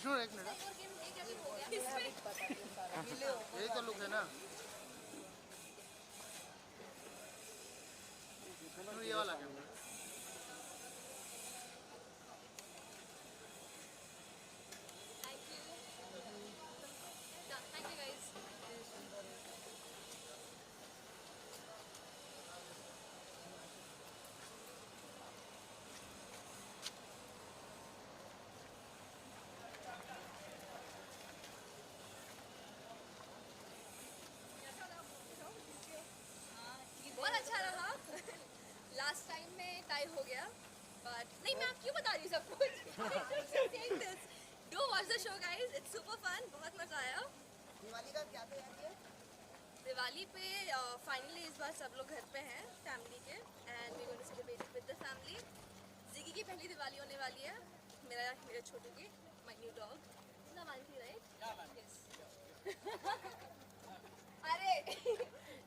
रश्मि एक मिनट, यही तो लुक है ना, ये वाला कैमरा। बहुत अच्छा रहा। लास्ट टाइम में टाई हो गया, बट नहीं, मैं आप क्यों बता रही हूँ सब कुछ। Do watch the show guys, it's super fun, बहुत मजा आया। दिवाली का क्या तैयारी है? दिवाली पे फाइनली इस बार सब लोग घर पे हैं फैमिली के, and we going to celebrate with the family. Jiggy की पहली दिवाली होने वाली है, मेरे छोटू की, my new dog Navanshi, right? Yes. अरे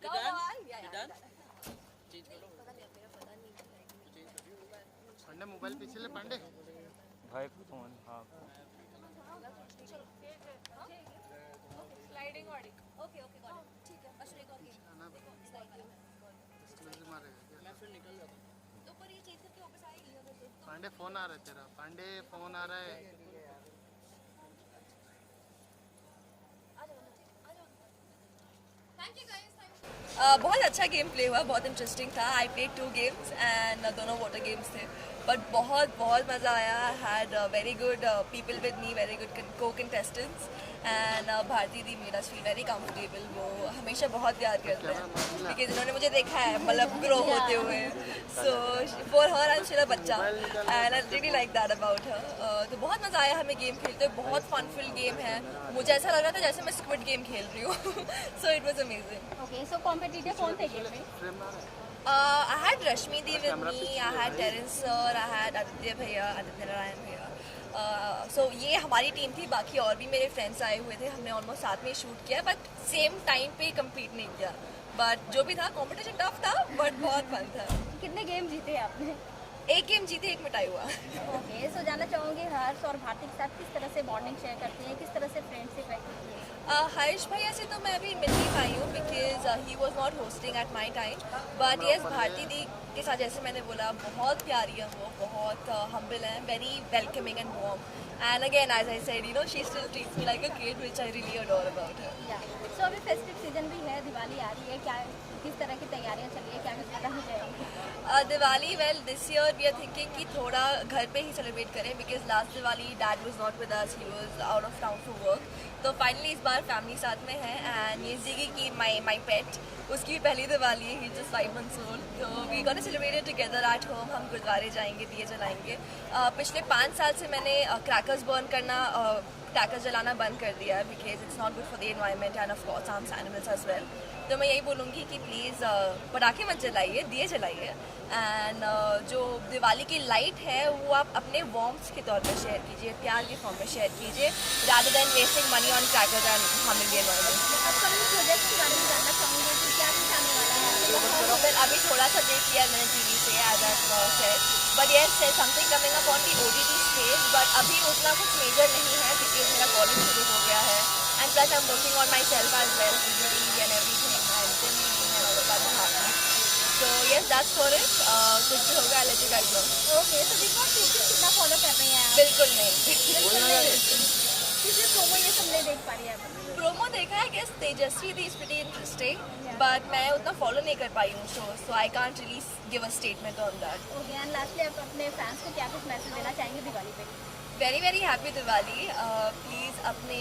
कम ऑन, या पता नहीं, मेरा पता नहीं। पांडे मोबाइल पीछे ले पांडे। भाई फोन, हाँ sliding audio, okay okay got it, ठीक है। अश्विनी को ओके मैं फिर निकल जाता हूँ। तो पर ये चेक करके वापस आएगी अगर तो। पांडे फोन आ रहा है तेरा, पांडे फोन आ रहा है। थैंक यू गाइस, बहुत अच्छा गेम प्ले हुआ, बहुत इंटरेस्टिंग था। आई प्लेड 2 गेम्स एंड दोनों वाटर गेम्स थे, बट बहुत मज़ा आया। Had very good people with me, very good co-contestants, and Bharti di made us feel very comfortable. वो हमेशा बहुत प्यार करते हैं, बिकॉज इन्होंने मुझे देखा है मतलब ग्रो होते हुए। So for her I am still a बच्चा, and I really like that about her. तो बहुत मज़ा आया हमें गेम खेलते हुए, बहुत फनफुल गेम है। मुझे ऐसा लग रहा था जैसे मैं स्क्विड गेम खेल रही हूँ। So it was amazing. Okay, so competitor कौन थे गेम में? I had Rashmi Di with me, I had Terence sir, I had Aditya भैया, आदित्य नारायण भैया। So ये हमारी टीम थी, बाकी और भी मेरे फ्रेंड्स आए हुए थे। हमने ऑलमोस्ट साथ में शूट किया, बट सेम टाइम पे कम्पीट नहीं किया। बट जो भी था कॉम्पिटिशन टफ था, बट बहुत फन था। कितने गेम जीते आपने? एक गेम जीते, एक मिटाई हुआ। ओके, सो जानना चाहूँगी हर्ष और भारती के साथ किस तरह से बॉन्डिंग शेयर करती हैं, किस तरह से फ्रेंडशिप है? हर्ष भैया से तो मैं अभी मिल नहीं पाई हूँ, because he was not hosting at my time. But yes, Bharti di के साथ जैसे मैंने बोला, बहुत प्यारी है वो, बहुत हम्बल है, very welcoming and warm. And again as I said, you know, she still treats me like a kid, which I really adore about her. Yeah so अभी फेस्टिव सीजन भी है, दिवाली आ रही है, क्या किस तरह की तैयारियाँ चल रही है, क्या कुछ बताना चाहेंगे? Diwali, well this year we are thinking कि थोड़ा घर पे ही सेलिब्रेट करें, because last Diwali dad was not with us, he was out of town for work. तो फाइनली इस बार फैमिली साथ में है, एंड ये जिगी की माई पेट, उसकी भी पहली दिवाली है, ही जस्ट 5 months old। तो we gonna celebrate it together at home. हम गुरुद्वारे जाएंगे, दिए जलाएंगे। पिछले 5 साल से मैंने क्रैकर्स बर्न करना, क्रैकर्स जलाना बंद कर दिया, because it's not good for the environment and of course harms animals as well. तो मैं यही बोलूँगी कि प्लीज़ पटाखे मत जलाइए, दिए जलाइए। एंड जो दिवाली की लाइट है वो आप अपने वार्म्स के तौर पर शेयर कीजिए, प्यार के फॉर्म में शेयर कीजिए, rather than wasting money on crackers and harming the environment. Upcoming project के बारे में जानना चाहूँगी कि क्या कुछ आने वाला है? अभी थोड़ा सा देख लिया मैंने टीवी से, as I said, but yes there something coming up on the OTT space, but अभी उतना कुछ मेजर नहीं है, बिकॉज मेरा कॉलेज शुरू हो गया है, and plus I am working on myself as well, and everything, and so yes, that's for it. कुछ भी होगा I'll let you guys know. Okay, तो बिग बॉस सीरीज कितना फॉलो कर रही हैं आप? बिल्कुल नहीं। किसी प्रोमो ये सब नहीं देख पा रही है आप? प्रोमो देखा है, guess Tejasswi di is pretty interesting, but मैं उतना फॉलो नहीं कर पाई हूँ show, so I can't really give a statement on that. Okay, and lastly आप अपने फैंस को क्या कुछ मैसेज देना चाहेंगे दिवाली पे? Very happy Diwali. प्लीज़ अपने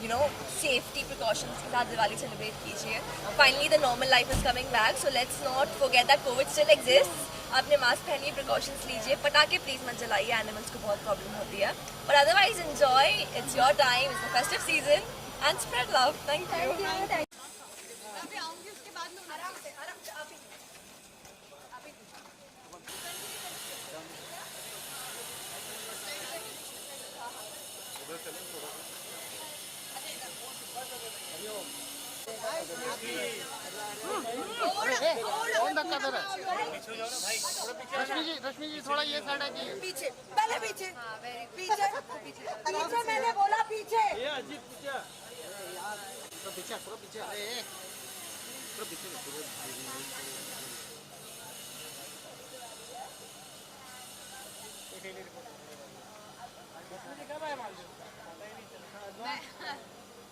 यू नो सेफ्टी प्रिकॉशंस के साथ दिवाली सेलिब्रेट कीजिए। Finally the normal life is coming back, so let's not forget that Covid still exist. अपने मास्क पहनिए, प्रिकॉशंस लीजिए, पटाखे प्लीज़ मत जलाइए, एनिमल्स को बहुत प्रॉब्लम होती है, but otherwise enjoy, it's your time, it's the festive season, and spread love. Thank you. कौन धक्का दे रहा है? रश्मि जी थोड़ा ये साइड है कि पीछे, पहले पीछे, पीछे, पीछे मैं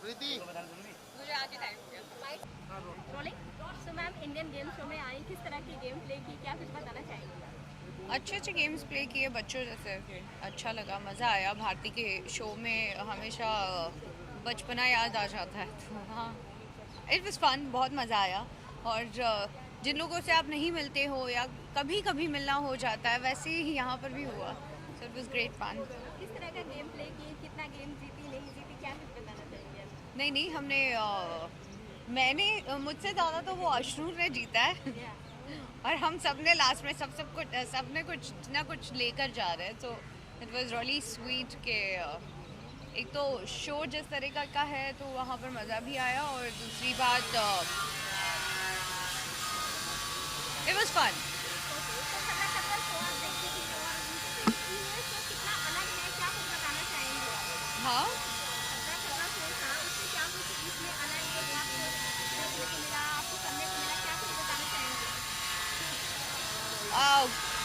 Preeti rolling. So ma'am Indian game show में आई, किस तरह की गेम प्ले की, क्या कुछ बताना चाहेंगे? अच्छे अच्छे गेम्स प्ले किए बच्चों जैसे, अच्छा लगा, मज़ा आया। भारती के शो में हमेशा बचपना याद आ जाता है, तो हाँ इट वाज फन, बहुत मज़ा आया। और जिन लोगों से आप नहीं मिलते हो या कभी कभी मिलना हो जाता है, वैसे ही यहाँ पर भी हुआ। So it was great fun. किस तरह का गेम प्ले किए, कितना गेम जीती नहीं जीती, क्या कुछ बताना चाहेंगे? नहीं हमने मैंने मुझसे ज़्यादा तो वो अशनूर ने जीता है और हम सब ने लास्ट में सबने कुछ ना कुछ लेकर जा रहे हैं। तो इट वाज रियली स्वीट के एक तो शो जिस तरीका का है तो वहाँ पर मज़ा भी आया, और दूसरी बात इट वाज फन। हाँ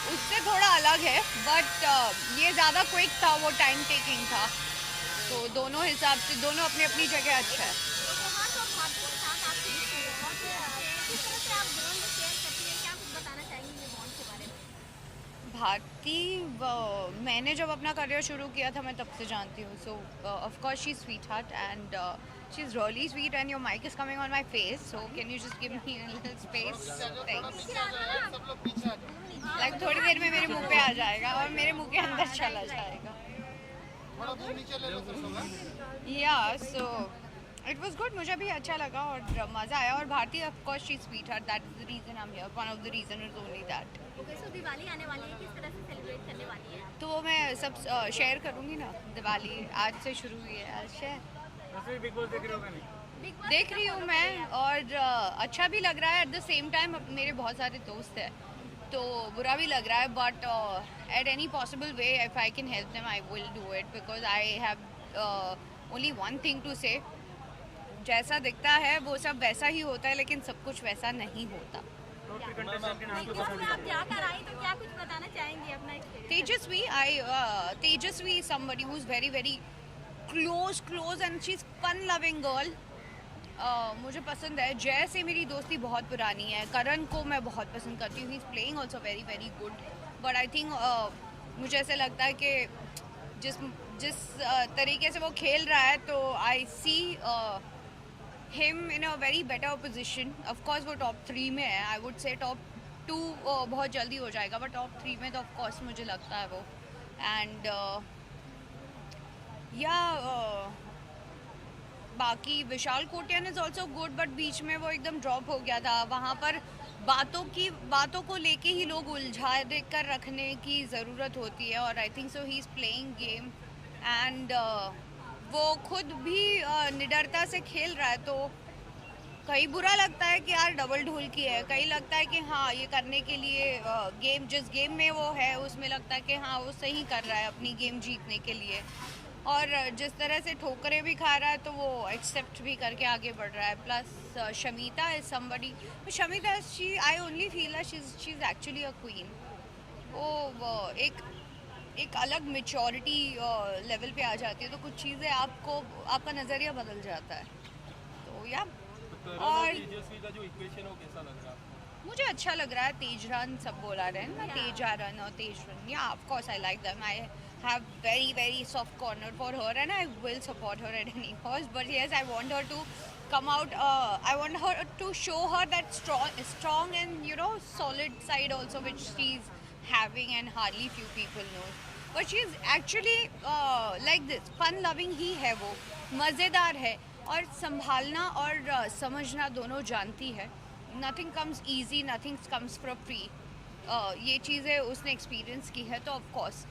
उससे थोड़ा अलग है, बट ये ज़्यादा क्विक था, वो टाइम टेकिंग था, तो दोनों हिसाब से दोनों अपनी अपनी जगह अच्छा है। भारती मैंने जब अपना करियर शुरू किया था मैं तब से जानती हूँ, so of course she is sweetheart and she is really sweet and your mic is coming on my face, so can you just give me a little space, thanks. सब लोग पीछे आ जाओ, लाइक थोड़ी देर में मेरे मुंह पे आ जाएगा और मेरे मुंह के अंदर चला जाएगा। थोड़ा दूर नीचे ले लो सब लोग। या सो इट वाज गुड, मुझे भी अच्छा लगा और मज़ा आया। और Bharti of course she is sweetheart, that is the reason I am here, one of the reason is only that. Okay, so Diwali आने वाली है, किस तरह से सेलिब्रेट करने वाली है? तो वो मैं सब शेयर करूँगी ना, दिवाली आज से शुरू हुई है, आज से बिग बॉस देख रहे हो क्या? नहीं बिग बॉस देख रही हूँ मैं, और अच्छा भी लग रहा है। एट द सेम टाइम मेरे बहुत सारे दोस्त हैं तो बुरा भी लग रहा है, but at any possible way if I can help them I will do it, because I have only one thing to say, जैसा दिखता है वो सब वैसा ही होता है, लेकिन सब कुछ वैसा नहीं होता। बिग बॉस में आप जाकर आई तो क्या कुछ बताना चाहेंगे अपना experience? Tejasvi is somebody who's very very close and she's fun loving girl. मुझे पसंद है। जय से मेरी दोस्ती बहुत पुरानी है, करण को मैं बहुत पसंद करती हूँ, he is playing also very very good, but I think मुझे ऐसे लगता है कि जिस तरीके से वो खेल रहा है तो I see him in a very better position. Of course वो टॉप 3 में है, आई वुड से टॉप 2 बहुत जल्दी हो जाएगा, बट टॉप 3 में तो ऑफकोर्स मुझे लगता है वो। एंड बाकी Vishal Kotian is also good, but बीच में वो एकदम ड्रॉप हो गया था। वहाँ पर बातों को लेके ही लोग उलझा कर रखने की ज़रूरत होती है, और I think so he is playing game and वो खुद भी निडरता से खेल रहा है। तो कहीं बुरा लगता है कि यार डबल ढोल की है, कहीं लगता है कि हाँ ये करने के लिए जिस गेम में वो है उसमें लगता है कि हाँ वो सही कर रहा है अपनी गेम जीतने के लिए, और जिस तरह से ठोकरें भी खा रहा है तो वो एक्सेप्ट भी करके आगे बढ़ रहा है। Plus Shamita is somebody, Shamita she I only feel she is actually a queen. वो एक अलग मेच्योरिटी लेवल पे आ जाती है, तो कुछ चीज़ें आपका नज़रिया बदल जाता है। तो या और तेजस्वी का जो इक्वेशन हो कैसा लग रहा है आपको? मुझे अच्छा लग रहा है। तेजरन सब बोला रहे हैं ना, तेजारन और तेजरन, या of course I like them. I have very soft corner for her and I will support her at any cost, but yes, I want her to come out, I want her to show her that strong and solid side also, which she's having and hardly few people know, but she's actually like this fun loving ही है, वो मज़ेदार है और संभालना और समझना दोनों जानती है। nothing comes easy, nothing comes for free, ये चीज़ें उसने एक्सपीरियंस की है। तो ऑफ कोर्स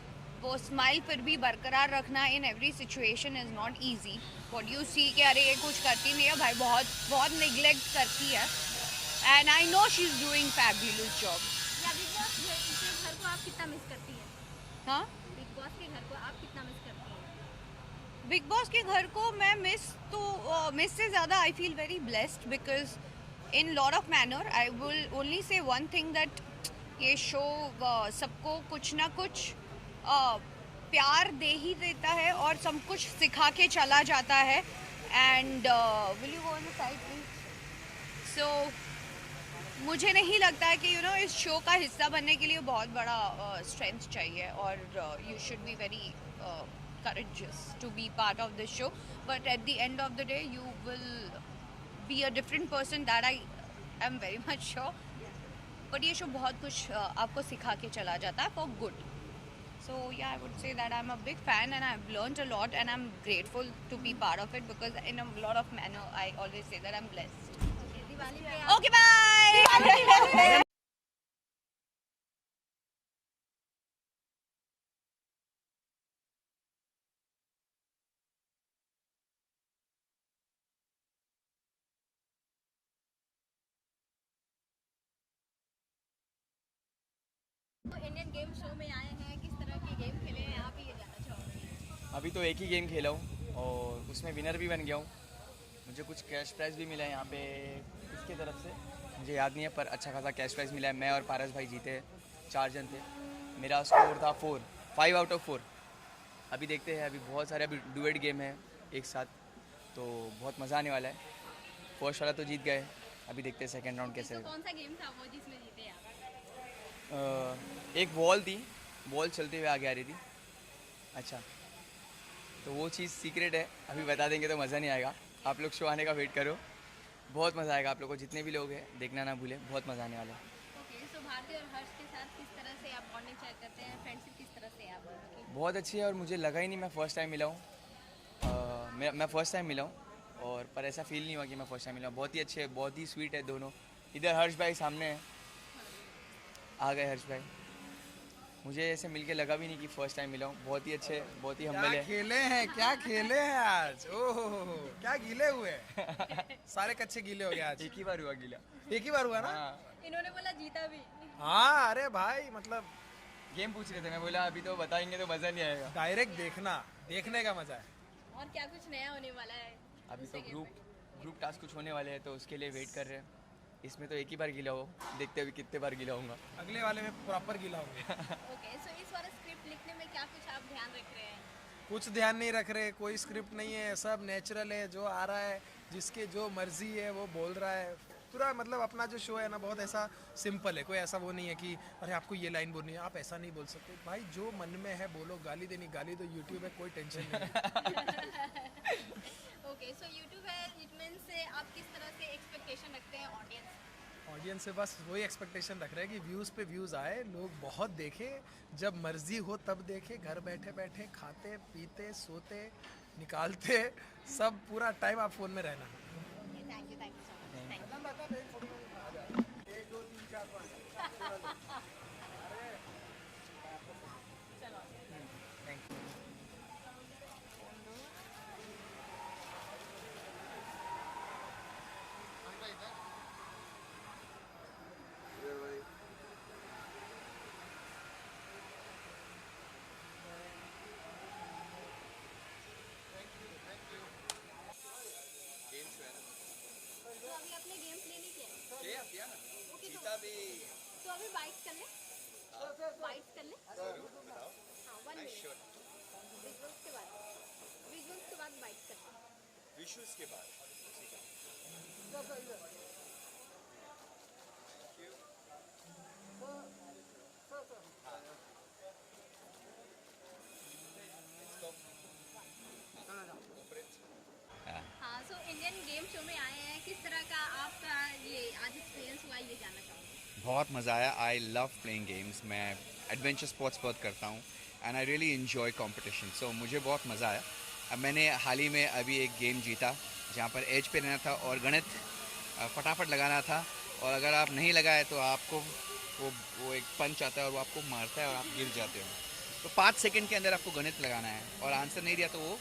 वो स्माइल फिर भी बरकरार रखना in every situation is not easy. What you see कि अरे ये कुछ करती नहीं है भाई, बहुत निगलेक्ट करती है, and I know she is doing fabulous job. Big boss के घर को आप कितना मिस करती हैं? हाँ, बिग बॉस के घर को आप कितना मिस करती हैं? बिग बॉस के घर को मैं मिस से ज़्यादा I feel very blessed because in lot of manner I will only say one thing that ये शो सबको कुछ ना कुछ प्यार दे ही देता है और सब कुछ सिखा के चला जाता है. And will you go on the side please. So मुझे नहीं लगता है कि इस शो का हिस्सा बनने के लिए बहुत बड़ा स्ट्रेंथ चाहिए और you should be very courageous to be part of this show, but at the end of the day you will be a different person, that I am very much sure. But ये show बहुत कुछ आपको सिखा के चला जाता है for good. So yeah, I would say that I'm a big fan and I've learned a lot and I'm grateful to be part of it because in a lot of manner I always say that I'm blessed. Diwali पे Okay, bye. तो Indian game show में आए हैं, किस तरह के game खेले हैं आप, ये जानना चाहूँगी. अभी तो एक ही गेम खेला हूँ और उसमें विनर भी बन गया हूँ. मुझे कुछ कैश प्राइज़ भी मिला है यहाँ पे इसके तरफ से, मुझे याद नहीं है, पर अच्छा खासा कैश प्राइज़ मिला है. मैं और पारस भाई जीते, 4 जन थे. मेरा स्कोर था 5 आउट ऑफ 4. अभी देखते हैं, अभी बहुत सारे अभी डुएट गेम है एक साथ, तो बहुत मज़ा आने वाला है. फर्स्ट वाला तो जीत गए, अभी देखते हैं सेकेंड राउंड कैसे. तो कौन सा गेम था वो जिसमें जीते आप? एक वॉल थी, वॉल चलते हुए आगे आ रही थी. अच्छा, तो वो चीज़ सीक्रेट है, अभी बता देंगे तो मज़ा नहीं आएगा. आप लोग शो आने का वेट करो, बहुत मज़ा आएगा. आप लोग को जितने भी लोग हैं देखना ना भूलें, बहुत मज़ा आने वाला है. ओके, सो भारती और हर्ष के साथ किस तरह से आप बॉन्डिंग शेयर करते हैं, फ्रेंडशिप किस तरह से आप दोनों की? बहुत अच्छी है और मुझे लगा ही नहीं मैं फ़र्स्ट टाइम मिला हूँ. मैं फ़र्स्ट टाइम मिला हूँ और पर ऐसा फील नहीं हुआ कि मैं फ़र्स्ट टाइम मिला हूँ. बहुत ही अच्छे, बहुत ही स्वीट है दोनों. इधर हर्ष भाई सामने है, आ गए हर्ष भाई. मुझे ऐसे मिलके लगा भी नहीं कि फ़र्स्ट टाइम मिला हूँ. बहुत ही अच्छे, बहुत ही हम्बल है. खेले हैं, क्या खेले हैं आज. ओहो, क्या गीले हुए सारे कच्चे गीले हो गए आज. एक ही बार हुआ गीला. एक ही बार हुआ ना. हाँ, इन्होंने बोला जीता भी. हाँ, अरे भाई मतलब गेम पूछ रहे थे, मैं बोला अभी तो बताएंगे तो मज़ा नहीं आएगा. डायरेक्ट देखने का मजा है. और क्या कुछ नया होने वाला है? अभी तो ग्रुप टास्क कुछ होने वाले हैं, तो उसके लिए वेट कर रहे हैं. इसमें तो एक ही बार गीला हो, देखते हुए कितने बार गीला होऊंगा. अगले वाले में प्रॉपर गीला होगा. ओके, सो इस बार स्क्रिप्ट लिखने में क्या कुछ आप ध्यान रख रहे हैं? कुछ ध्यान नहीं रख रहे, कोई स्क्रिप्ट नहीं है, सब नेचुरल है. जो आ रहा है, जिसके जो मर्जी है वो बोल रहा है. पूरा मतलब अपना जो शो है ना, बहुत ऐसा सिंपल है. कोई ऐसा वो नहीं है कि अरे आपको ये लाइन बोलनी है, आप ऐसा नहीं बोल सकते. भाई जो मन में है बोलो. गाली देनी गाली तो यूट्यूब है, कोई टेंशन नहीं है. ओके, सो यूट्यूब है, इट मीन से आप किस तरह से एक्सपेक्टेशन रखते हैं ऑडियंस से? बस वही एक्सपेक्टेशन रख रहे हैं कि व्यूज़ पे व्यूज़ आए, लोग बहुत देखें, जब मर्जी हो तब देखें. घर बैठे बैठे खाते पीते सोते निकालते सब पूरा टाइम आप फ़ोन में रहना. Thank you so much. तो अभी आपने गेम प्ले नहीं किया? ओके, तो अभी बाइट्स कर ले. बाइट्स कर ले. हाँ, 1 मिनट. विजुअल्स के बाद बाइट्स करते हैं. विजुअल्स के बाद हाँ, सो इंडियन गेम शो में आए हैं, किस तरह का आपका ये आज एक्सपीरियंस हुआ, ये जानना चाहूँगी. बहुत मज़ा आया. I love playing games. मैं एडवेंचर स्पोर्ट्स बहुत करता हूँ and I really enjoy competition. So मुझे बहुत मज़ा आया. अब मैंने हाल ही में अभी एक गेम जीता जहाँ पर एज पे रहना था और गणित फटाफट लगाना था, और अगर आप नहीं लगाए तो आपको वो एक पंच आता है और वो आपको मारता है और आप गिर जाते हो. तो 5 सेकंड के अंदर आपको गणित लगाना है और आंसर नहीं दिया तो वो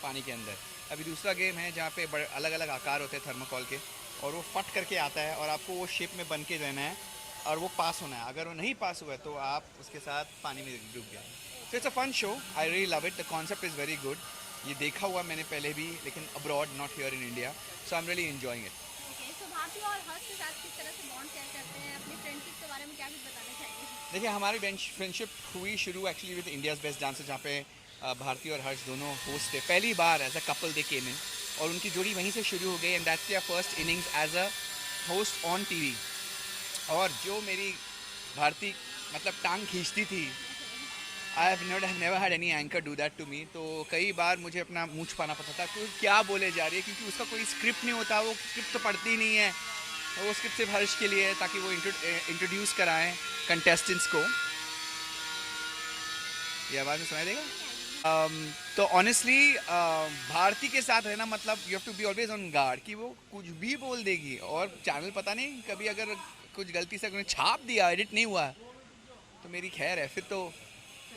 पानी के अंदर. अभी दूसरा गेम है जहाँ पे बड़े अलग अलग आकार होते हैं थर्माकोल के, और वो फट करके आता है और आपको वो शेप में बन के रहना है और वो पास होना है. अगर वो नहीं पास हुआ तो आप उसके साथ पानी में डूब गए. So it's a fun show. I really love it. The concept is very good. ये देखा हुआ मैंने पहले भी, लेकिन abroad, not here in India, so I am really enjoying it. Okay, तो भारती और हर्ष के साथ किस तरह से बॉन्ड शेयर करते हैं, अपनी फ्रेंडशिप के बारे में क्या कुछ बताना चाहेंगे? देखिए, हमारी फ्रेंडशिप हुई शुरू actually with India's best dancer, जहाँ पे भारती और हर्ष दोनों होस्ट थे। पहली बार एज अ कपल दे केम इन, और उनकी जोड़ी वहीं से शुरू हो गई, and that's their first innings as a host on TV. और जो मेरी भारती मतलब टांग खींचती थी, I have never had any anchor do that to me. तो कई बार मुझे अपना मुँह छुपाना पड़ता था कि क्या बोले जा रही है, क्योंकि उसका कोई स्क्रिप्ट नहीं होता, वो स्क्रिप्ट तो पढ़ती नहीं है, वो स्क्रिप्ट सिर्फ हर्ष के लिए है ताकि वो इंट्रोड्यूस कराएं कंटेस्टेंट्स को। ये आवाज़ में सुनाई देगा? तो ऑनेस्टली भारती के साथ रहना मतलब you have to be always on guard कि वो कुछ भी बोल देगी, और चैनल पता नहीं कभी अगर कुछ गलती से उन्हें छाप दिया, एडिट नहीं हुआ, तो मेरी खैर है फिर। तो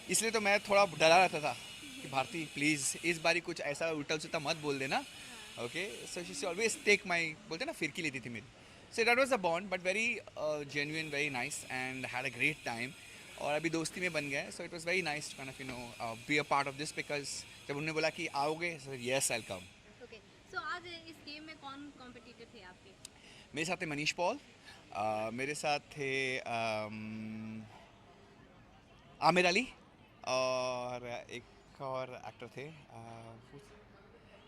इसलिए तो मैं थोड़ा डरा रहता था कि भारती प्लीज़ इस बारी कुछ ऐसा उल्टा सुल्टा मत बोल देना, okay. So she always take my, बोलते ना फिरकी लेती थी मेरी। So that was a bond, but very genuine, very nice, and had a great time, और अभी दोस्ती में बन गया। So it was very nice to kind of you know be a part of this, because जब उन्होंने बोला कि आओगे, so yes I will come. Okay, so आज इस गेम में कौन कॉम्पिटिटर थे आपके? मेरे साथ थे मनीष पॉल, मेरे साथ थे आमिर अली, और एक और एक्टर थे,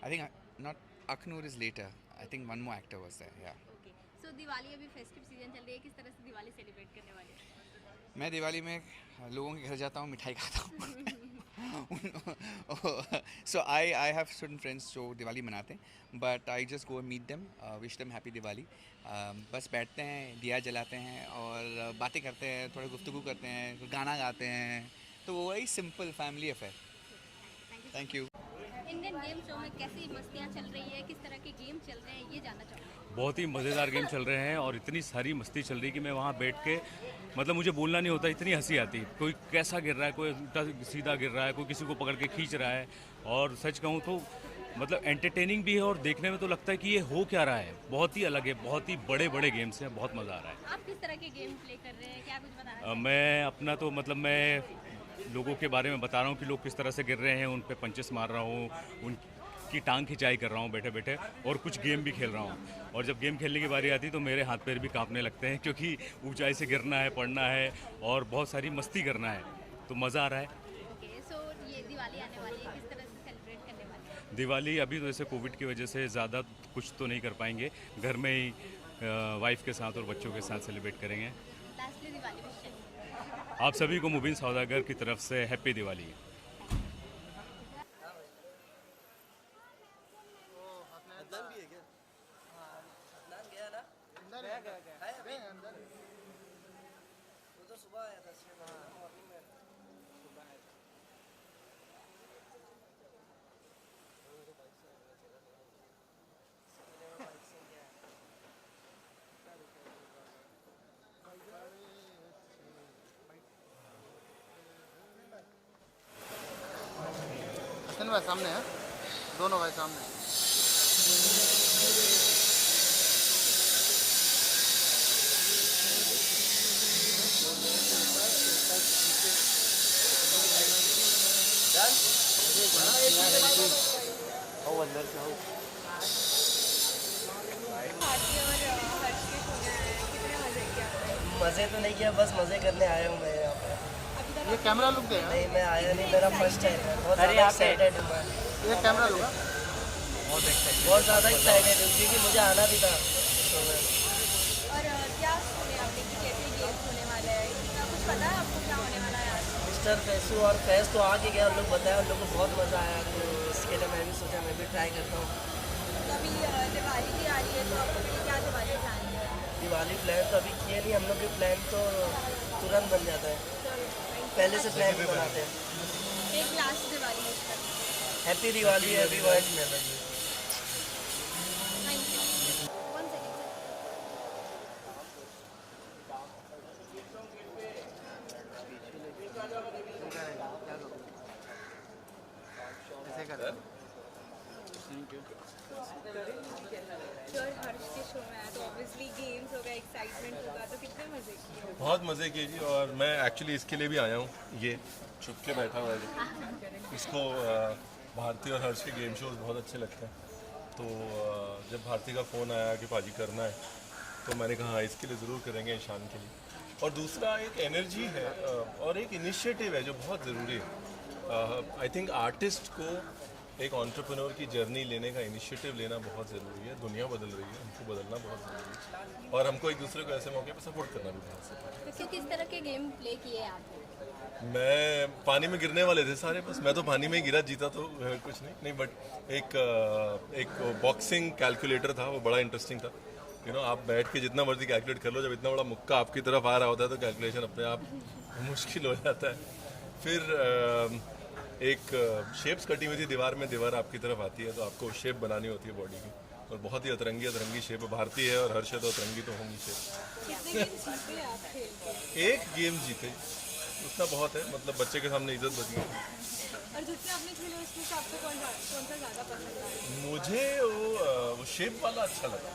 I think not Akhnoor is later, I think one more actor was there, yeah. Okay, so Diwali अभी फेस्टिव सीजन चल रही है, किस तरह से दिवाली सेलिब्रेट करने वाले हैं? मैं दिवाली में लोगों के घर जाता हूँ, मिठाई खाता हूँ। So I have certain friends जो दिवाली मनाते हैं, but I just go meet them, wish them happy Diwali. बस बैठते हैं, दिया जलाते हैं और बातें करते हैं, थोड़ा गुफ्तगू करते हैं, गाना गाते हैं, तो वो वही simple family affair. Thank you. Indian game show में कैसी मस्तियाँ चल रही है, किस तरह के गेम चल रहे हैं, ये जानना चाहूँगा। बहुत ही मज़ेदार गेम चल रहे हैं और इतनी सारी मस्ती चल रही है कि मैं वहाँ बैठ के मतलब मुझे बोलना नहीं होता, इतनी हंसी आती है। कोई कैसा गिर रहा है, कोई उल्टा सीधा गिर रहा है, कोई किसी को पकड़ के खींच रहा है, और सच कहूँ तो मतलब एंटरटेनिंग भी है, और देखने में तो लगता है कि ये हो क्या रहा है। बहुत ही अलग है, बहुत ही बड़े बड़े गेम्स हैं, बहुत मज़ा आ रहा है। आप किस तरह के गेम प्ले कर रहे हैं, क्या कुछ बताना? मैं अपना तो मतलब मैं लोगों के बारे में बता रहा हूँ कि लोग किस तरह से गिर रहे हैं, उन पे पंचेस मार रहा हूँ, उनकी टांग खिंचाई कर रहा हूँ बैठे बैठे, और कुछ गेम भी खेल रहा हूँ। और जब गेम खेलने की बारी आती है तो मेरे हाथ पैर भी कांपने लगते हैं, क्योंकि ऊंचाई से गिरना है, पड़ना है, और बहुत सारी मस्ती करना है, तो मज़ा आ रहा है। ओके, सो ये दिवाली आने वाली है, किस तरह से सेलिब्रेट करने वाले हैं? दिवाली अभी तो ऐसे कोविड की वजह से ज़्यादा कुछ तो नहीं कर पाएंगे, घर में ही वाइफ के साथ और बच्चों के साथ सेलिब्रेट करेंगे। लास्टली दिवाली विश चाहिए। आप सभी को मुबीन सौदागर की तरफ से हैप्पी दिवाली। हसन भाई सामने है, दोनों भाई सामने। मज़े तो नहीं किया, बस मज़े करने आया हूँ मैं यहाँ पे। ये कैमरा लुक दे, नहीं, मैं आया नहीं, मेरा फर्स्ट टाइम है। बहुत ज़्यादा एक्साइटेड हूँ मैं। ये कैमरा लुक बहुत ज़्यादा एक्साइटेड हूँ क्योंकि मुझे आना भी था। तो मैं और क्या सुने आपने कि कैसे गेम्स होने वाले हैं, क्या कुछ पता है आपको क्या होने वाला है आज? मिस्टर फैसू और फैस तो आके गया, उन लोग बताया, उन लोग को बहुत मज़ा आया, तो इसके लिए मैं भी सोचा मैं भी ट्राई करता हूँ। तो अभी दिवाली भी आ रही है, तो आपको फिर क्या दिवाली प्लान है? दिवाली प्लान तो अभी किए नहीं, हम लोग के प्लान तो तुरंत बन जाता है, पहले से प्लान बनाते हैं। एक लास्ट दिवाली है इसका। Happy Diwali everyone. Thank you. 1 second ऐसे कर। सर, हर्ष के शो में आया तो ऑब्वियसली गेम्स होगा, एक्साइटमेंट होगा, तो कितने मजे किए? बहुत मज़े किए जी, और मैं एक्चुअली इसके लिए भी आया हूँ, ये छुप के बैठा हुआ है, इसको भारती और हर्ष के गेम शोज बहुत अच्छे लगते हैं। तो जब भारती का फ़ोन आया कि पाजी करना है, तो मैंने कहा हाँ इसके लिए ज़रूर करेंगे, ईशान के लिए। और दूसरा एक एनर्जी है और एक इनिशिएटिव है जो बहुत ज़रूरी है। आई थिंक आर्टिस्ट को एक एंटरप्रेन्योर की जर्नी लेने का इनिशिएटिव लेना बहुत ज़रूरी है। दुनिया बदल रही है, हमको बदलना बहुत ज़रूरी है और हमको एक दूसरे को ऐसे मौके पर सपोर्ट करना भी बहुत ज़रूरी है। तो किस तरह के गेम प्ले किए आपने? मैं पानी में गिरने वाले थे सारे, बस मैं तो पानी में ही गिरा, जीता तो कुछ नहीं बट एक बॉक्सिंग कैलकुलेटर था, वो बड़ा इंटरेस्टिंग था। आप बैठ के जितना मर्जी कैलकुलेट कर लो, जब इतना बड़ा मुक्का आपकी तरफ आ रहा होता है तो कैलकुलेशन अपने आप मुश्किल हो जाता है। फिर एक शेप्स कटी हुई थी दीवार में, दीवार आपकी तरफ आती है तो आपको शेप बनानी होती है बॉडी की, और बहुत ही अतरंगी शेप भारती है और हर्ष है तो अतरंगी तो होंगी शेप। एक गेम जीते उतना बहुत है, मतलब बच्चे के सामने इज्जत बच गई। और जितने आपने खेले उसमें से आपको कौन सा ज़्यादा पसंद आया? मुझे वो शेप वाला अच्छा लगा,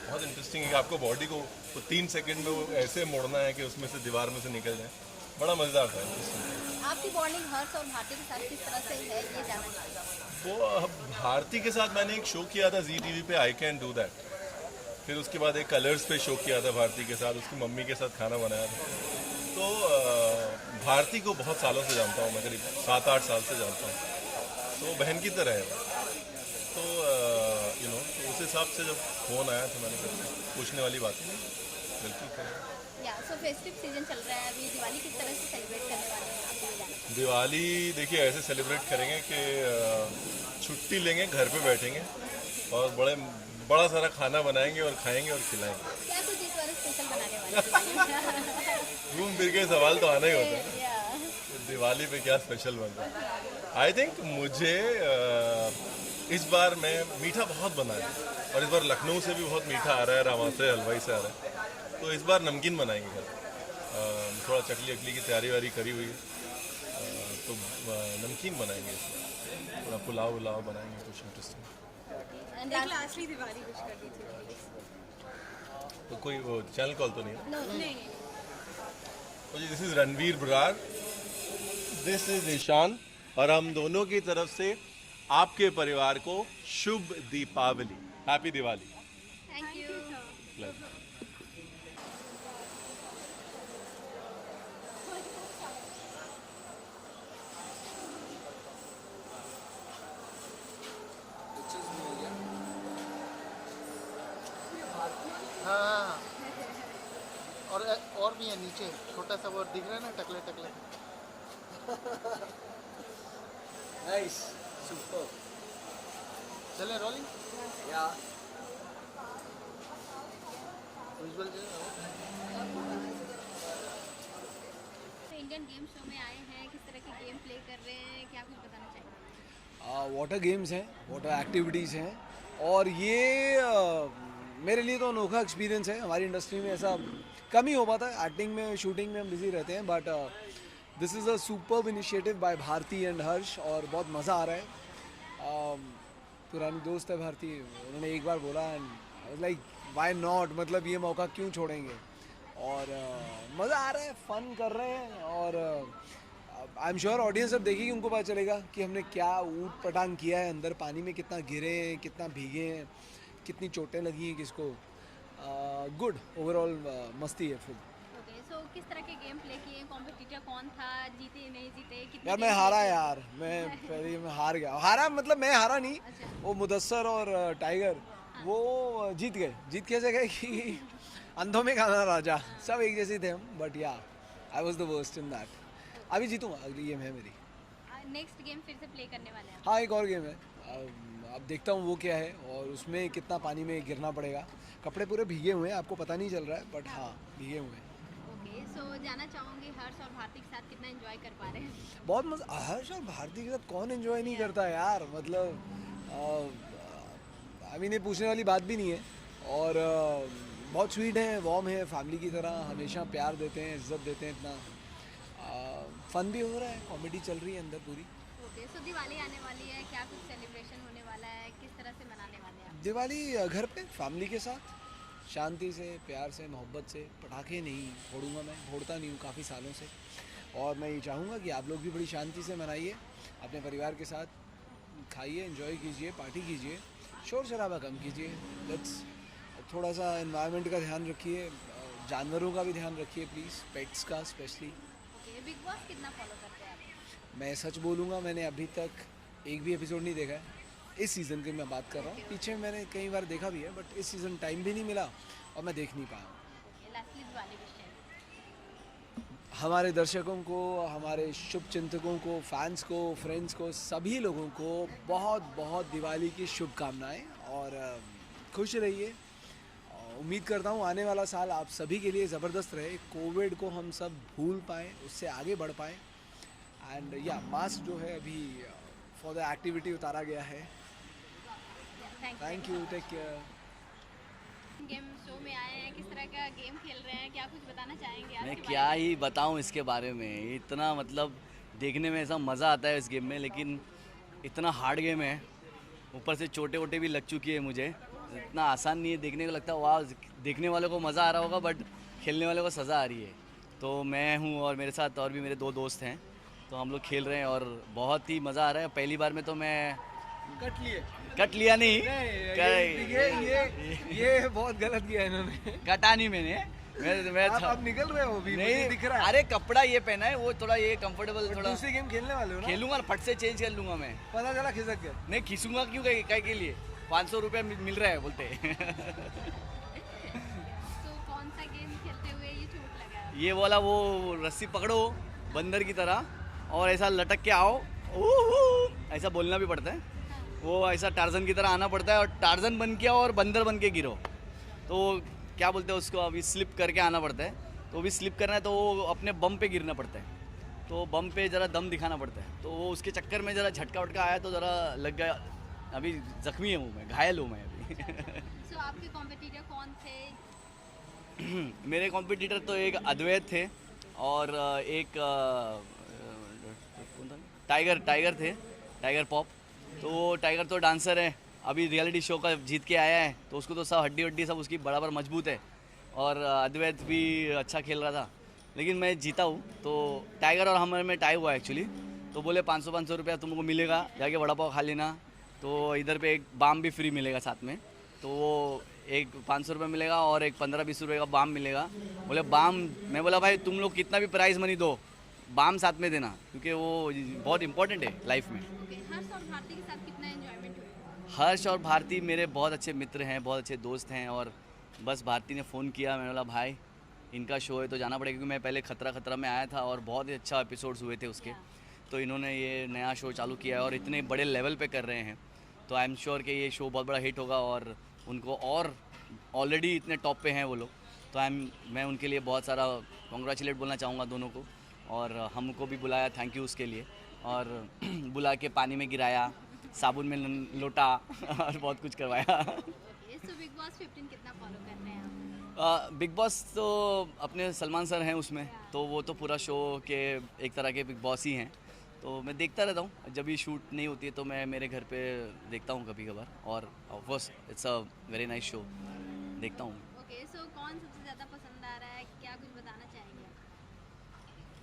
बहुत इंटरेस्टिंग है कि आपको बॉडी को 3 सेकंड में वो ऐसे मोड़ना है कि उसमें से दीवार में से निकल जाए, बड़ा मज़ेदार था। आपकी बॉन्डिंग हर्ष और भारती के साथ किस तरह से है, ये जानना चाहिए। वो भारती के साथ मैंने एक शो किया था जी टीवी पे, आई कैन डू दैट। फिर उसके बाद एक कलर्स पे शो किया था भारती के साथ, उसकी मम्मी के साथ खाना बनाया था। तो भारती को बहुत सालों से जानता हूँ मैं, करीब 7-8 साल से जानता हूँ, तो बहन की तरह है। तो तो उस हिसाब से जब फ़ोन आया तो मैंने कहा पूछने वाली बात नहीं, बिल्कुल करें। या सो फेस्टिव सीजन चल रहा है अभी, दिवाली किस तरह से सेलिब्रेट करने वाले हैं आप, ये जानना चाहिए। दिवाली देखिए ऐसे सेलिब्रेट करेंगे कि छुट्टी लेंगे, घर पे बैठेंगे और बड़ा सारा खाना बनाएंगे और खाएंगे और खिलाएंगे। क्या कुछ इस बार स्पेशल बनाने वाले हैं? घूम फिर के सवाल तो आना ही होता है, दिवाली पे क्या स्पेशल बन रहा है। आई थिंक मुझे इस बार मैं मीठा बहुत बनाया, और इस बार लखनऊ से भी बहुत मीठा आ रहा है, रामाश्रय हलवाई से आ रहा है, तो इस बार नमकीन बनाएंगे घर। थोड़ा चकली अकली की तैयारी वारी करी हुई है, तो नमकीन बनाएंगे, थोड़ा पुलाव उलाव बनाएंगे, कुछ इंटरेस्टिंग। लास्टली दिवाली कुछ कर दीजिए। तो कोई वो चैनल कॉल तो नहीं है? नहीं। This is Ranveer Brar, this is Ishaan, और हम दोनों की तरफ से आपके परिवार को शुभ Deepavali, happy Diwali. Thank you. हाँ, और भी है नीचे, छोटा सा वो दिख रहा है ना, टकले टकले। Nice, super. चले रोलिंग या विजुअल इंडियन गेम शो में आए हैं, किस तरह के गेम प्ले कर रहे हैं, क्या कुछ बताना चाहिए? वाटर गेम्स हैं, वाटर एक्टिविटीज़ हैं, और ये मेरे लिए तो अनोखा एक्सपीरियंस है। हमारी इंडस्ट्री में ऐसा कम ही हो पाता है, एक्टिंग में, शूटिंग में हम बिजी रहते हैं, but this is a superb initiative by Bharti and Harsh, और बहुत मज़ा आ रहा है। पुरानी दोस्त है भारती, उन्होंने एक बार बोला एंड लाइक व्हाई नॉट, मतलब ये मौका क्यों छोड़ेंगे, और मज़ा आ रहा है, फ़न कर रहे हैं, और आई एम श्योर ऑडियंस जब देखेगी उनको पता चलेगा कि हमने क्या ऊट पटांग किया है, अंदर पानी में कितना गिरे हैं, कितना भीगे हैं, कितनी चोटें लगी हैं किसको। गुड ओवरऑल मस्ती है फुल। ओके, सो किस तरह के गेम प्ले किए, कॉम्पिटिटर कौन था, जीते नहीं जीते, कितने? यार मैं हारा यार, मैं पहले मैं हार गया, हारा मतलब मैं हारा नहीं। अच्छा। वो मुदस्सर और टाइगर वो जीत गए। जीत कैसे गए कि अंधों में खाना राजा, सब एक जैसे थे हम, बट या I was the worst in that. अभी जीतूंगा, अगली गेम है मेरी। नेक्स्ट गेम फिर से प्ले करने वाले हैं? हाँ, एक और गेम है, अब देखता हूँ वो क्या है, और उसमें कितना पानी में गिरना पड़ेगा। कपड़े पूरे भीगे हुए हैं, आपको पता नहीं चल रहा है, बट हाँ भीगे हुए हैं। ओके, सो जानना चाहूँगी हर्ष और भारती के साथ कितना एंजॉय कर पा रहे हैं? बहुत मज़ा। हर्ष और भारती के साथ कौन एंजॉय नहीं करता यार, मतलब आई मीन ये पूछने वाली बात भी नहीं है, और बहुत स्वीट है, वार्म है, फैमिली की तरह हमेशा प्यार देते हैं, इज्जत देते हैं, इतना फन भी हो रहा है, कॉमेडी चल रही है अंदर पूरी। ओके, सो दिवाली आने वाली है, क्या कुछ सेलिब्रेशन होने वाला है, किस तरह से मनाने वाले हैं आप? दिवाली घर पे फैमिली के साथ, शांति से, प्यार से, मोहब्बत से। पटाखे नहीं फोड़ूंगा, मैं फोड़ता नहीं हूँ काफ़ी सालों से, और मैं ये चाहूँगा कि आप लोग भी बड़ी शांति से मनाइए अपने परिवार के साथ, खाइए, एंजॉय कीजिए, पार्टी कीजिए, शोर शराबा कम कीजिए। लेट्स थोड़ा सा एनवायरनमेंट का ध्यान रखिए, जानवरों का भी ध्यान रखिए प्लीज़, पेट्स का स्पेशली। ओके, बिग बॉस कितना फॉलो करते हैं आप? मैं सच बोलूँगा, मैंने अभी तक एक भी एपिसोड नहीं देखा है। इस सीज़न की मैं बात कर रहा हूँ, पीछे मैंने कई बार देखा भी है, बट इस सीज़न टाइम भी नहीं मिला और मैं देख नहीं पाया। ओके, लास्टली दिवाली विश हमारे दर्शकों को, हमारे शुभचिंतकों को, फैंस को, फ्रेंड्स को, सभी लोगों को बहुत बहुत दिवाली की शुभकामनाएं और खुश रहिए। उम्मीद करता हूँ आने वाला साल आप सभी के लिए ज़बरदस्त रहे, कोविड को हम सब भूल पाएँ, उससे आगे बढ़ पाएँ। एंड या मास्क जो है अभी फॉर द एक्टिविटी उतारा गया है। Thank you, take care. Game show में आए हैं, किस तरह का गेम खेल रहे हैं, क्या कुछ बताना चाहेंगे आप? मैं क्या ही बताऊं इसके बारे में, इतना मतलब देखने में ऐसा मज़ा आता है इस गेम में, लेकिन इतना हार्ड गेम है, ऊपर से चोटें वोटें भी लग चुकी है मुझे, इतना आसान नहीं है। देखने को लगता है वाह, देखने वालों को मज़ा आ रहा होगा, बट खेलने वालों को सज़ा आ रही है। तो मैं हूँ और मेरे साथ और भी मेरे 2 दोस्त हैं, तो हम लोग खेल रहे हैं और बहुत ही मज़ा आ रहा है। पहली बार में तो मैं कट लिया नहीं, ये बहुत गलत किया इन्होंने। कटा नहीं मैंने, मैं आप निकल रहे हो अभी, मुझे दिख रहा है। अरे कपड़ा ये पहना है, वो थोड़ा ये कंफर्टेबल, थोड़ा दूसरी गेम खेलने वाले हो ना? खेलूंगा, फट से चेंज कर लूंगा मैं। पता चला खिसक गया। नहीं खिसूंगा क्यों, काय के लिए 500 रुपये मिल रहा है बोलते। तो कौन सा गेम खेलते हुए ये चोट लगा? ये वाला, वो रस्सी पकड़ो बंदर की तरह और ऐसा लटक के आओ, ऐसा बोलना भी पड़ता है। वो ऐसा टार्जन की तरह आना पड़ता है और टार्जन बन के और बंदर बन के गिरो, तो क्या बोलते हैं उसको, अभी स्लिप करके आना पड़ता है। तो अभी स्लिप करना है तो वो अपने बम पे गिरना पड़ता है, तो बम पे ज़रा दम दिखाना पड़ता है। तो वो उसके चक्कर में ज़रा झटका वटका आया तो ज़रा लग गया, अभी जख्मी हूँ मैं, घायल हूँ मैं अभी। सो आपके कॉम्पिटिटर कौन थे? मेरे कॉम्पिटिटर तो एक अद्वैत थे और एक टाइगर थे, टाइगर पॉप। तो वो टाइगर तो डांसर है, अभी रियलिटी शो का जीत के आया है, तो उसको तो सब हड्डी वड्डी सब उसकी बराबर मजबूत है। और अद्वैत भी अच्छा खेल रहा था, लेकिन मैं जीता हूँ। तो टाइगर और हमारे में टाई हुआ एक्चुअली, तो बोले 500 रुपया तुमको मिलेगा, जाके वड़ा पाव खा लेना। तो इधर पे एक बाम भी फ्री मिलेगा साथ में, तो वो एक 500 रुपये मिलेगा और एक 15-20 रुपये का बाम मिलेगा। बोले बाम, मैं बोला भाई तुम लोग कितना भी प्राइस मनी दो, बाम साथ में देना, क्योंकि वो बहुत इंपॉर्टेंट है लाइफ में। हर्ष और भारती के साथ कितना एंजॉयमेंट हुआ? हर्ष और भारती मेरे बहुत अच्छे मित्र हैं, बहुत अच्छे दोस्त हैं, और बस भारती ने फ़ोन किया, मैंने बोला भाई इनका शो है तो जाना पड़ेगा, क्योंकि मैं पहले खतरा में आया था और बहुत ही अच्छा एपिसोड्स हुए थे उसके। तो इन्होंने ये नया शो चालू किया है और इतने बड़े लेवल पे कर रहे हैं, तो आई एम श्योर कि ये शो बहुत बड़ा हिट होगा और उनको, और ऑलरेडी इतने टॉप पे हैं वो लोग, तो मैं उनके लिए बहुत सारा कॉन्ग्रेचुलेट बोलना चाहूँगा दोनों को। और हमको भी बुलाया, थैंक यू उसके लिए, और बुला के पानी में गिराया, साबुन में लोटा और बहुत कुछ करवाया। सो बिग बॉस 15 कितना फॉलो कर रहे हैं आप? बिग बॉस तो अपने सलमान सर हैं उसमें, तो वो तो पूरा शो के एक तरह के बिग बॉस ही हैं, तो मैं देखता रहता हूँ। जब भी शूट नहीं होती है तो मैं मेरे घर पे देखता हूँ कभी कभार, और of course it's a very nice show, देखता हूँ। ओके, सो कौन सबसे ज़्यादा पसंद आ रहा है, क्या कुछ बताना चाहेंगे?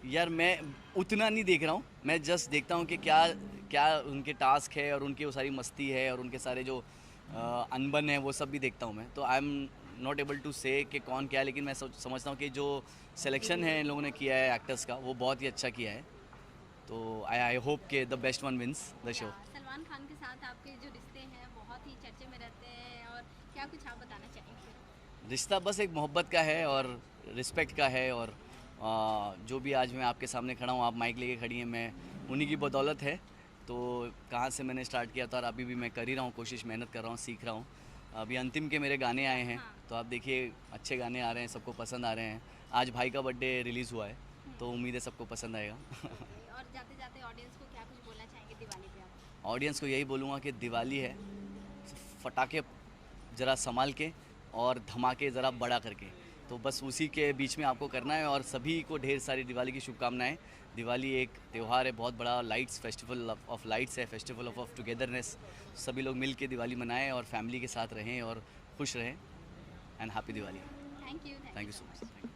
यार मैं उतना नहीं देख रहा हूँ, मैं जस्ट देखता हूँ कि क्या उनके टास्क है और उनकी वो सारी मस्ती है और उनके सारे जो अनबन है वो सब भी देखता हूँ मैं। तो I am not able to say कि कौन क्या है, लेकिन मैं समझता हूँ कि जो सिलेक्शन है इन लोगों ने किया है एक्टर्स का, वो बहुत ही अच्छा किया है। तो आई होप कि the best one wins the show. Salman Khan के साथ आपके जो रिश्ते हैं बहुत ही चर्चे में रहते हैं, और क्या कुछ आप बताना चाहेंगे? रिश्ता बस एक मोहब्बत का है और रिस्पेक्ट का है, और जो भी आज मैं आपके सामने खड़ा हूँ, आप माइक लेके खड़ी हैं, मैं उन्हीं की बदौलत है। तो कहाँ से मैंने स्टार्ट किया था और अभी भी मैं कर ही रहा हूँ, कोशिश मेहनत कर रहा हूँ, सीख रहा हूँ। अभी अंतिम के मेरे गाने आए हैं, तो आप देखिए अच्छे गाने आ रहे हैं, सबको पसंद आ रहे हैं। आज भाई का बर्थडे रिलीज़ हुआ है, तो उम्मीद है सबको पसंद आएगा। और जाते जाते ऑडियंस को क्या कुछ बोलना चाहेंगे दिवाली पे आप? ऑडियंस को यही बोलूँगा कि दिवाली है, फटाके ज़रा संभाल के और धमाके ज़रा बड़ा करके, तो बस उसी के बीच में आपको करना है। और सभी को ढेर सारी दिवाली की शुभकामनाएं। दिवाली एक त्यौहार है बहुत बड़ा, लाइट्स, फेस्टिवल ऑफ लाइट्स है, फेस्टिवल ऑफ टुगेदरनेस। सभी लोग मिल के दिवाली मनाएं और फैमिली के साथ रहें और खुश रहें। And happy Diwali. Thank you so much.